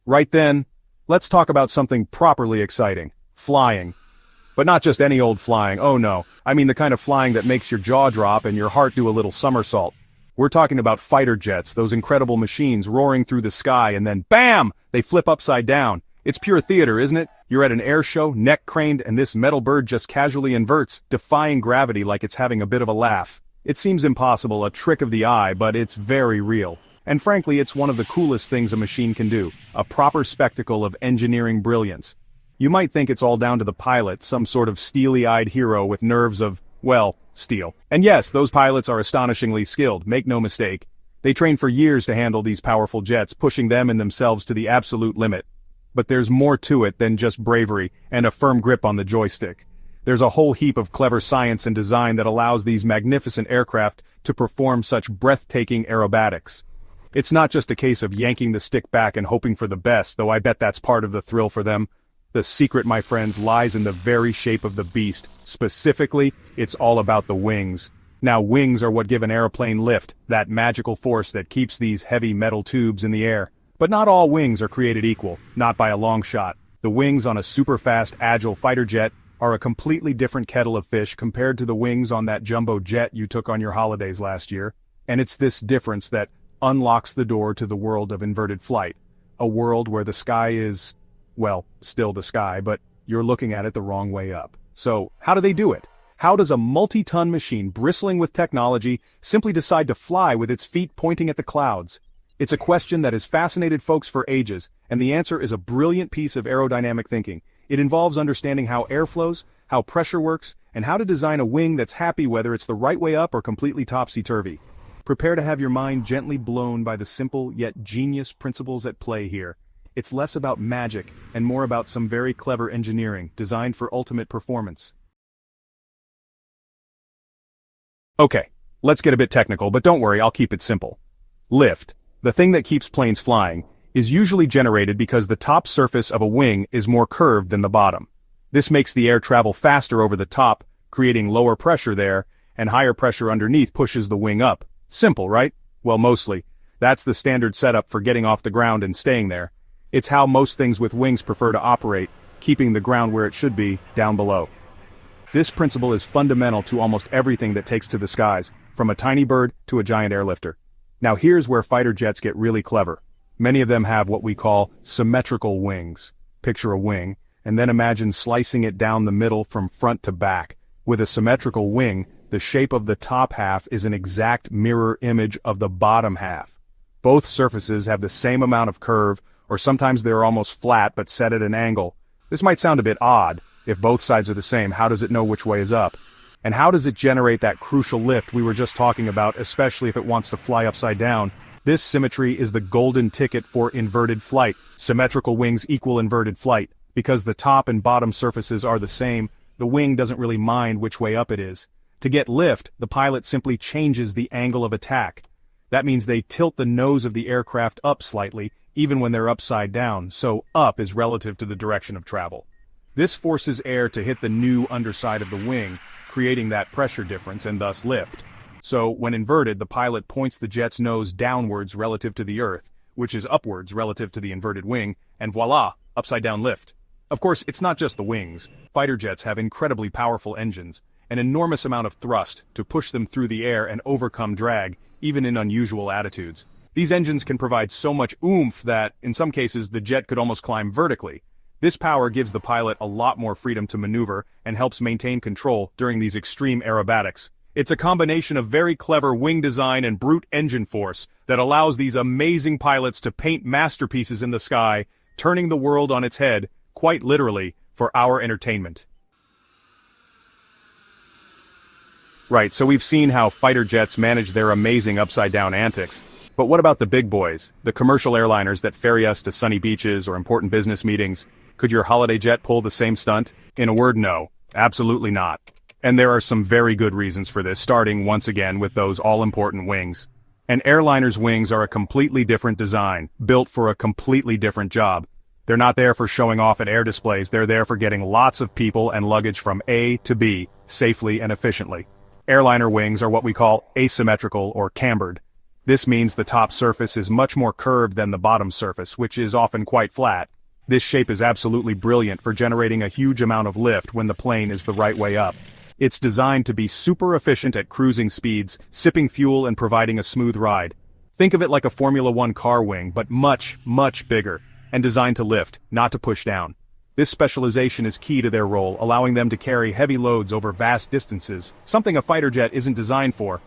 Right then, let's talk about something properly exciting. Flying. But not just any old flying, oh no. I mean the kind of flying that makes your jaw drop and your heart do a little somersault. We're talking about fighter jets, those incredible machines roaring through the sky and then BAM! They flip upside down. It's pure theater, isn't it? You're at an air show, neck craned, and this metal bird just casually inverts, defying gravity like it's having a bit of a laugh. It seems impossible, a trick of the eye, but it's very real. And frankly, it's one of the coolest things a machine can do, a proper spectacle of engineering brilliance. You might think it's all down to the pilot, some sort of steely-eyed hero with nerves of, well, steel. And yes, those pilots are astonishingly skilled, make no mistake. They train for years to handle these powerful jets, pushing them and themselves to the absolute limit. But there's more to it than just bravery and a firm grip on the joystick. There's a whole heap of clever science and design that allows these magnificent aircraft to perform such breathtaking aerobatics. It's not just a case of yanking the stick back and hoping for the best, though I bet that's part of the thrill for them. The secret, my friends, lies in the very shape of the beast. Specifically, it's all about the wings. Now, wings are what give an airplane lift, that magical force that keeps these heavy metal tubes in the air. But not all wings are created equal, not by a long shot. The wings on a super-fast, agile fighter jet are a completely different kettle of fish compared to the wings on that jumbo jet you took on your holidays last year. And it's this difference that unlocks the door to the world of inverted flight. A world where the sky is, well, still the sky, but you're looking at it the wrong way up. So, how do they do it? How does a multi-ton machine bristling with technology simply decide to fly with its feet pointing at the clouds? It's a question that has fascinated folks for ages, and the answer is a brilliant piece of aerodynamic thinking. It involves understanding how air flows, how pressure works, and how to design a wing that's happy whether it's the right way up or completely topsy-turvy. Prepare to have your mind gently blown by the simple yet genius principles at play here. It's less about magic and more about some very clever engineering designed for ultimate performance. Okay, let's get a bit technical, but don't worry, I'll keep it simple. Lift, the thing that keeps planes flying, is usually generated because the top surface of a wing is more curved than the bottom. This makes the air travel faster over the top, creating lower pressure there, and higher pressure underneath pushes the wing up. Simple, right? Well, mostly. That's the standard setup for getting off the ground and staying there. It's how most things with wings prefer to operate, keeping the ground where it should be, down below. This principle is fundamental to almost everything that takes to the skies, from a tiny bird to a giant airlifter. Now here's where fighter jets get really clever. Many of them have what we call symmetrical wings. Picture a wing, and then imagine slicing it down the middle from front to back. With a symmetrical wing, the shape of the top half is an exact mirror image of the bottom half. Both surfaces have the same amount of curve, or sometimes they're almost flat but set at an angle. This might sound a bit odd. If both sides are the same, how does it know which way is up? And how does it generate that crucial lift we were just talking about, especially if it wants to fly upside down? This symmetry is the golden ticket for inverted flight. Symmetrical wings equal inverted flight. Because the top and bottom surfaces are the same, the wing doesn't really mind which way up it is. To get lift, the pilot simply changes the angle of attack. That means they tilt the nose of the aircraft up slightly, even when they're upside down, so up is relative to the direction of travel. This forces air to hit the new underside of the wing, creating that pressure difference and thus lift. So, when inverted, the pilot points the jet's nose downwards relative to the earth, which is upwards relative to the inverted wing, and voila, upside-down lift. Of course, it's not just the wings. Fighter jets have incredibly powerful engines, an enormous amount of thrust to push them through the air and overcome drag, even in unusual attitudes. These engines can provide so much oomph that, in some cases, the jet could almost climb vertically. This power gives the pilot a lot more freedom to maneuver and helps maintain control during these extreme aerobatics. It's a combination of very clever wing design and brute engine force that allows these amazing pilots to paint masterpieces in the sky, turning the world on its head, quite literally, for our entertainment. Right, so we've seen how fighter jets manage their amazing upside-down antics. But what about the big boys, the commercial airliners that ferry us to sunny beaches or important business meetings? Could your holiday jet pull the same stunt? In a word, no. Absolutely not. And there are some very good reasons for this, starting once again with those all-important wings. An airliner's wings are a completely different design, built for a completely different job. They're not there for showing off at air displays, they're there for getting lots of people and luggage from A to B, safely and efficiently. Airliner wings are what we call asymmetrical or cambered. This means the top surface is much more curved than the bottom surface, which is often quite flat. This shape is absolutely brilliant for generating a huge amount of lift when the plane is the right way up. It's designed to be super efficient at cruising speeds, sipping fuel and providing a smooth ride. Think of it like a Formula One car wing, but much, much bigger, and designed to lift, not to push down. This specialization is key to their role, allowing them to carry heavy loads over vast distances, something a fighter jet isn't designed for.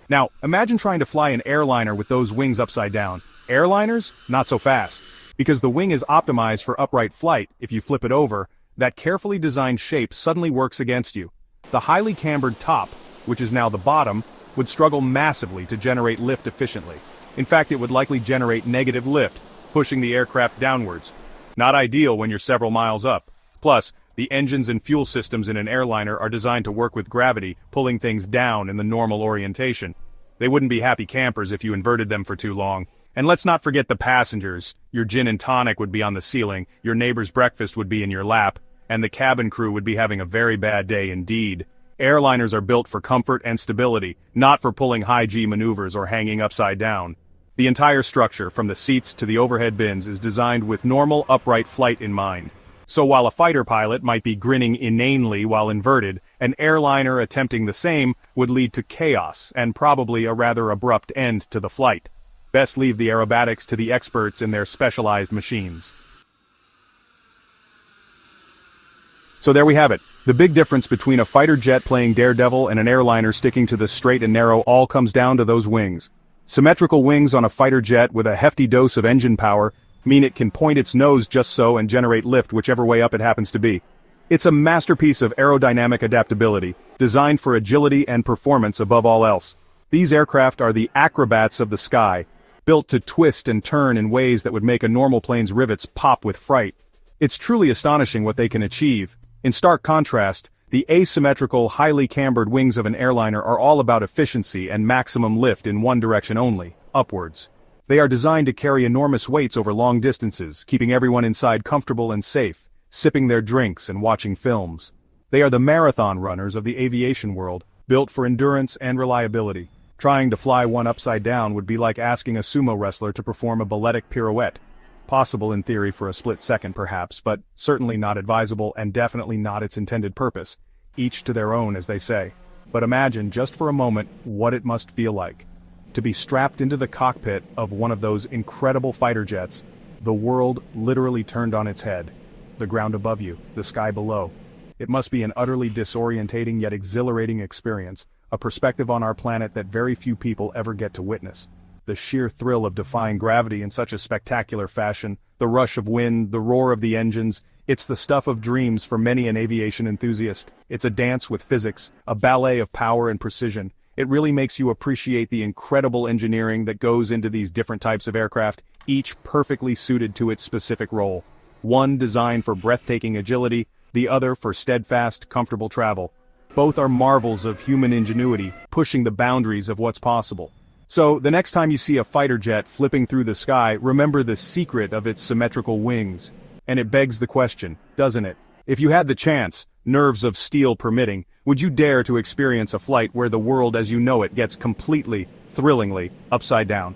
Now, imagine trying to fly an airliner with those wings upside down. Airliners? Not so fast. Because the wing is optimized for upright flight, if you flip it over, that carefully designed shape suddenly works against you. The highly cambered top, which is now the bottom, would struggle massively to generate lift efficiently. In fact, it would likely generate negative lift, pushing the aircraft downwards. Not ideal when you're several miles up. Plus, the engines and fuel systems in an airliner are designed to work with gravity, pulling things down in the normal orientation. They wouldn't be happy campers if you inverted them for too long. And let's not forget the passengers. Your gin and tonic would be on the ceiling, your neighbor's breakfast would be in your lap, and the cabin crew would be having a very bad day indeed. Airliners are built for comfort and stability, not for pulling high-G maneuvers or hanging upside down. The entire structure, from the seats to the overhead bins, is designed with normal, upright flight in mind. So while a fighter pilot might be grinning inanely while inverted, an airliner attempting the same would lead to chaos and probably a rather abrupt end to the flight. Best leave the aerobatics to the experts in their specialized machines. So there we have it. The big difference between a fighter jet playing daredevil and an airliner sticking to the straight and narrow all comes down to those wings. Symmetrical wings on a fighter jet with a hefty dose of engine power mean it can point its nose just so and generate lift whichever way up it happens to be. It's a masterpiece of aerodynamic adaptability, designed for agility and performance above all else. These aircraft are the acrobats of the sky, built to twist and turn in ways that would make a normal plane's rivets pop with fright. It's truly astonishing what they can achieve. In stark contrast, the asymmetrical, highly cambered wings of an airliner are all about efficiency and maximum lift in one direction only, upwards. They are designed to carry enormous weights over long distances, keeping everyone inside comfortable and safe, sipping their drinks and watching films. They are the marathon runners of the aviation world, built for endurance and reliability. Trying to fly one upside down would be like asking a sumo wrestler to perform a balletic pirouette. Possible in theory for a split second perhaps, but certainly not advisable and definitely not its intended purpose. Each to their own, as they say. But imagine, just for a moment, what it must feel like. To be strapped into the cockpit of one of those incredible fighter jets, the world literally turned on its head. The ground above you, the sky below. It must be an utterly disorientating yet exhilarating experience, a perspective on our planet that very few people ever get to witness. The sheer thrill of defying gravity in such a spectacular fashion, the rush of wind, the roar of the engines, it's the stuff of dreams for many an aviation enthusiast. It's a dance with physics, a ballet of power and precision. It really makes you appreciate the incredible engineering that goes into these different types of aircraft, each perfectly suited to its specific role. One designed for breathtaking agility, the other for steadfast, comfortable travel. Both are marvels of human ingenuity, pushing the boundaries of what's possible. So, the next time you see a fighter jet flipping through the sky, remember the secret of its symmetrical wings. And it begs the question, doesn't it? If you had the chance, nerves of steel permitting, would you dare to experience a flight where the world as you know it gets completely, thrillingly, upside down?